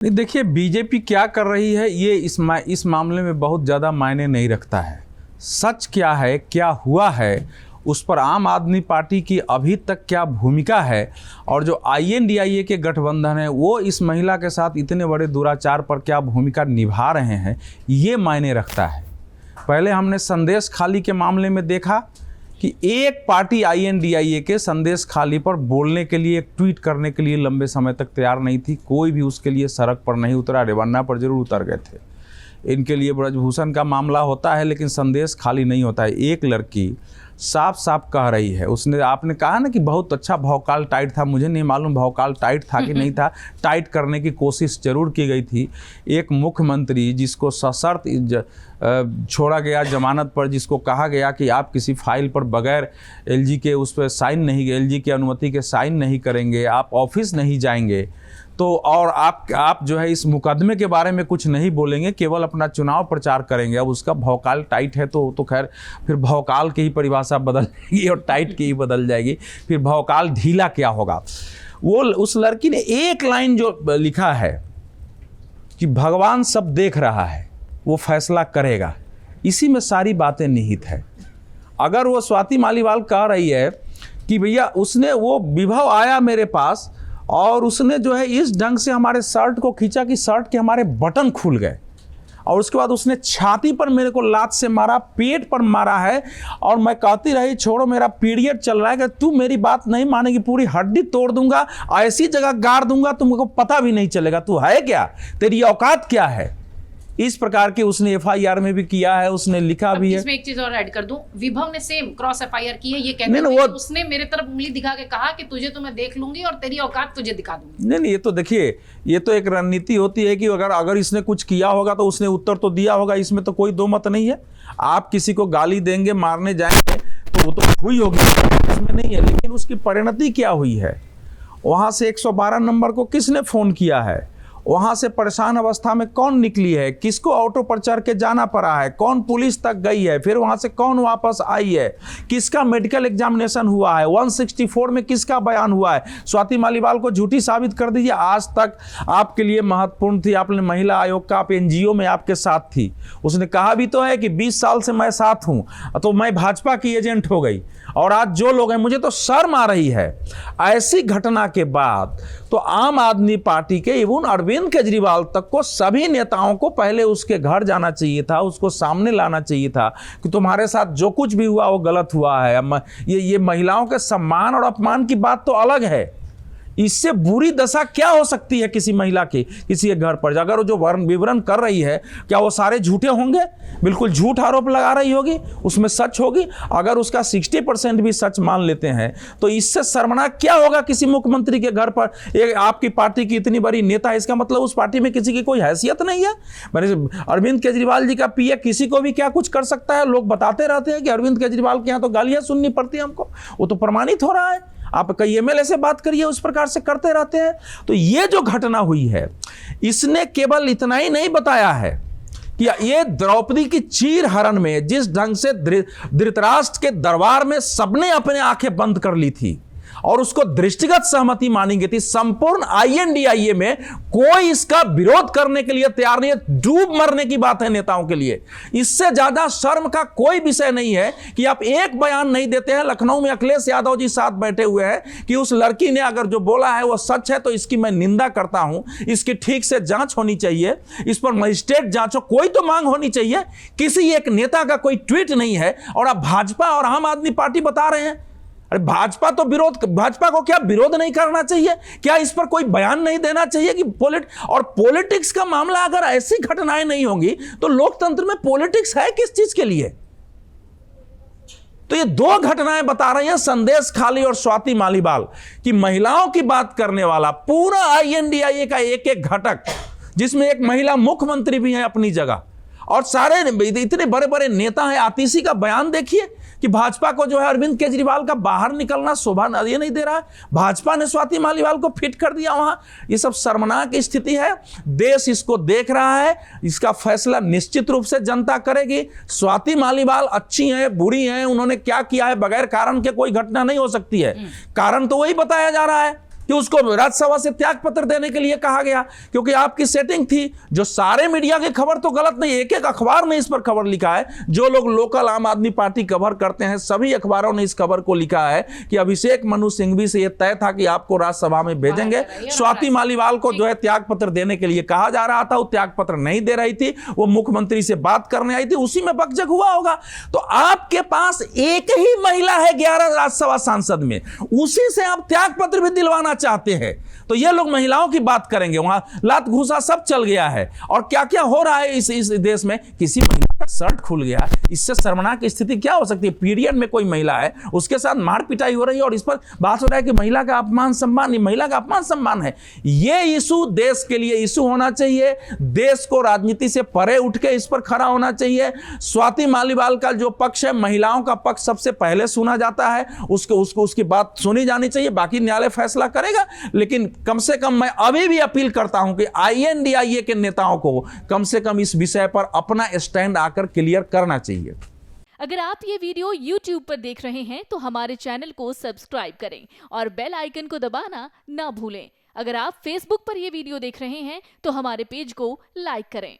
नहीं, देखिए बीजेपी क्या कर रही है ये इस मामले में बहुत ज़्यादा मायने नहीं रखता है। सच क्या है, क्या हुआ है, उस पर आम आदमी पार्टी की अभी तक क्या भूमिका है और जो INDIA के गठबंधन है वो इस महिला के साथ इतने बड़े दुराचार पर क्या भूमिका निभा रहे हैं, ये मायने रखता है। पहले हमने संदेश खाली के मामले में देखा कि एक पार्टी INDIA के संदेश खाली पर बोलने के लिए, एक ट्वीट करने के लिए लंबे समय तक तैयार नहीं थी। कोई भी उसके लिए सड़क पर नहीं उतरा, रेवन्ना पर जरूर उतर गए थे। इनके लिए ब्रजभूषण का मामला होता है लेकिन संदेश खाली नहीं होता है। एक लड़की साफ साफ कह रही है, उसने, आपने कहा ना कि बहुत अच्छा भौकाल टाइट था, मुझे नहीं मालूम भौकाल टाइट था कि नहीं था, टाइट करने की कोशिश जरूर की गई थी। एक मुख्यमंत्री जिसको सशर्त छोड़ा गया जमानत पर, जिसको कहा गया कि आप किसी फाइल पर बगैर LG के उस पर साइन नहीं, LG की अनुमति के साइन नहीं करेंगे, आप ऑफिस नहीं जाएंगे, तो और आप जो है इस मुकदमे के बारे में कुछ नहीं बोलेंगे, केवल अपना चुनाव प्रचार करेंगे। अब उसका भौकाल टाइट है तो खैर फिर भौकाल की ही परिभाषा बदल जाएगी और टाइट की ही बदल जाएगी, फिर भौकाल ढीला क्या होगा। वो उस लड़की ने एक लाइन जो लिखा है कि भगवान सब देख रहा है, वो फैसला करेगा, इसी में सारी बातें निहित है। अगर वो स्वाति मालीवाल कह रही है कि भैया उसने, वो विभव आया मेरे पास और उसने जो है इस ढंग से हमारे शर्ट को खींचा कि शर्ट के हमारे बटन खुल गए, और उसके बाद उसने छाती पर मेरे को लात से मारा, पेट पर मारा है, और मैं कहती रही छोड़ो मेरा पीरियड चल रहा है, कि तू मेरी बात नहीं मानेगी पूरी हड्डी तोड़ दूंगा, ऐसी जगह गाड़ दूंगा तुमको पता भी नहीं चलेगा, तू है क्या, तेरी औकात क्या है। इस प्रकार के उसने FIR में भी किया है, उसने लिखा भी है। इसमें एक चीज और ऐड कर दूं, विभव ने सेम क्रॉस FIR की है, ये कहते हैं उसने मेरे तरफ उंगली दिखा के कहा कि तुझे तो मैं देख लूंगी और तेरी औकात तुझे दिखा दूंगी। नहीं, ये तो देखिए, ये तो एक रणनीति होती है कि अगर इसने कुछ किया होगा तो उसने उत्तर तो दिया होगा, इसमें तो कोई दो मत नहीं है। आप किसी को गाली देंगे, मारने जाएंगे तो वो तो हुई होगी, इसमें नहीं है, लेकिन उसकी परिणति क्या हुई है। वहां से 112 नंबर को किसने फोन किया है, वहां से परेशान अवस्था में कौन निकली है, किसको ऑटो पर चढ़ के जाना पड़ा है, कौन पुलिस तक गई है, फिर वहां से कौन वापस आई है, किसका मेडिकल एग्जामिनेशन हुआ है, 164 में किसका बयान हुआ है। स्वाति मालीवाल को झूठी साबित कर दीजिए। आज तक आपके लिए महत्वपूर्ण थी, आपने महिला आयोग का, आप NGO में आपके साथ थी, उसने कहा भी तो है कि 20 साल से मैं साथ हूं, तो मैं भाजपा की एजेंट हो गई, और आज जो लोग हैं, मुझे तो शर्म आ रही है। ऐसी घटना के बाद तो आम आदमी पार्टी के इवन अरविंद केजरीवाल तक को, सभी नेताओं को पहले उसके घर जाना चाहिए था, उसको सामने लाना चाहिए था कि तुम्हारे साथ जो कुछ भी हुआ वो गलत हुआ है। ये महिलाओं के सम्मान और अपमान की बात तो अलग है, इससे बुरी दशा क्या हो सकती है किसी महिला की, किसी के घर पर। अगर वो जो विवरण कर रही है, क्या वो सारे झूठे होंगे, बिल्कुल झूठ आरोप लगा रही होगी, उसमें सच होगी। अगर उसका 60% भी सच मान लेते हैं तो इससे शर्मनाक क्या होगा किसी मुख्यमंत्री के घर पर। एक आपकी पार्टी की इतनी बड़ी नेता है, इसका मतलब उस पार्टी में किसी की कोई हैसियत नहीं है। अरविंद केजरीवाल जी का PA किसी को भी क्या कुछ कर सकता है। लोग बताते रहते हैं कि अरविंद केजरीवाल के यहाँ तो गालियां सुननी पड़ती है हमको, वो तो प्रमाणित हो रहा है। आप कई MLA से बात करिए, उस प्रकार से करते रहते हैं। तो ये जो घटना हुई है, इसने केवल इतना ही नहीं बताया है कि ये द्रौपदी की चीर हरण में जिस ढंग से धृतराष्ट्र के दरबार में सबने अपने आंखें बंद कर ली थी और उसको दृष्टिगत सहमति मानी गई थी, संपूर्ण INDIA में कोई इसका विरोध करने के लिए तैयार नहीं है। डूब मरने की बात है नेताओं के लिए। इससे ज्यादा शर्म का कोई विषय नहीं है कि आप एक बयान नहीं देते हैं। लखनऊ में अखिलेश यादव जी साथ बैठे हुए हैं कि उस लड़की ने अगर जो बोला है वो सच है तो इसकी मैं निंदा करता हूं, इसकी ठीक से जांच होनी चाहिए, इस पर मजिस्ट्रेट जांच हो, कोई तो मांग होनी चाहिए। किसी एक नेता का कोई ट्वीट नहीं है और आप भाजपा और आम आदमी पार्टी बता रहे हैं। अरे भाजपा को क्या विरोध नहीं करना चाहिए, क्या इस पर कोई बयान नहीं देना चाहिए कि पॉलिटिक्स का मामला, अगर ऐसी घटनाएं नहीं होंगी तो लोकतंत्र में पॉलिटिक्स है किस चीज के लिए। तो ये दो घटनाएं बता रही हैं, संदेश खाली और स्वाति मालीवाल, कि महिलाओं की बात करने वाला पूरा INDIA का एक एक घटक, जिसमें एक महिला मुख्यमंत्री भी है अपनी जगह, और सारे इतने बड़े बड़े नेता हैं। आतिशी का बयान देखिए कि भाजपा को जो है अरविंद केजरीवाल का बाहर निकलना शोभा ये नहीं दे रहा है, भाजपा ने स्वाति मालीवाल को फिट कर दिया वहां। ये सब शर्मनाक स्थिति है। देश इसको देख रहा है, इसका फैसला निश्चित रूप से जनता करेगी। स्वाति मालीवाल अच्छी हैं, बुरी हैं, उन्होंने क्या किया है, बगैर कारण के कोई घटना नहीं हो सकती है। कारण तो वही बताया जा रहा है कि उसको राज्यसभा से त्याग पत्र देने के लिए कहा गया, क्योंकि आपकी सेटिंग थी। जो सारे मीडिया की खबर तो गलत नहीं, एक एक अखबार ने इस पर खबर लिखा है, जो लोग लोकल आम आदमी पार्टी कवर करते हैं सभी अखबारों ने इस खबर को लिखा है कि अभिषेक मनु सिंघवी से यह तय था कि आपको राज्यसभा में भेजेंगे। स्वाति मालीवाल को जो है त्याग पत्र देने के लिए कहा जा रहा था, वो त्याग पत्र नहीं दे रही थी, वो मुख्यमंत्री से बात करने आई थी, उसी में बकझक हुआ होगा। तो आपके पास एक ही महिला है 11 राज्यसभा सांसद में, उसी से आप त्याग पत्र भी दिलवाना चाहते हैं। तो ये लोग महिलाओं की बात करेंगे, वहां लात घूसा सब चल गया है। और क्या क्या हो रहा है इस देश में, किसी महिला का शर्ट खुल गया, इससे शर्मनाक स्थिति क्या हो सकती है। पीरियड में कोई महिला है, उसके साथ मार पिटाई हो रही है और इस पर बात हो रहा है कि महिला का अपमान सम्मान, महिला का अपमान सम्मान है। ये इशू देश के लिए इशू होना चाहिए, देश को राजनीति से परे उठ के इस पर खड़ा होना चाहिए। स्वाति मालीवाल का जो पक्ष है, महिलाओं का पक्ष सबसे पहले सुना जाता है, उसकी बात सुनी जानी चाहिए, बाकी न्यायालय फैसला करेगा। लेकिन कम से कम मैं अभी भी अपील करता हूं कि INDIA के नेताओं को कम से कम इस विषय पर अपना स्टैंड आकर क्लियर करना चाहिए। अगर आप ये वीडियो YouTube पर देख रहे हैं तो हमारे चैनल को सब्सक्राइब करें और बेल आइकन को दबाना ना भूलें। अगर आप Facebook पर ये वीडियो देख रहे हैं तो हमारे पेज को लाइक करें।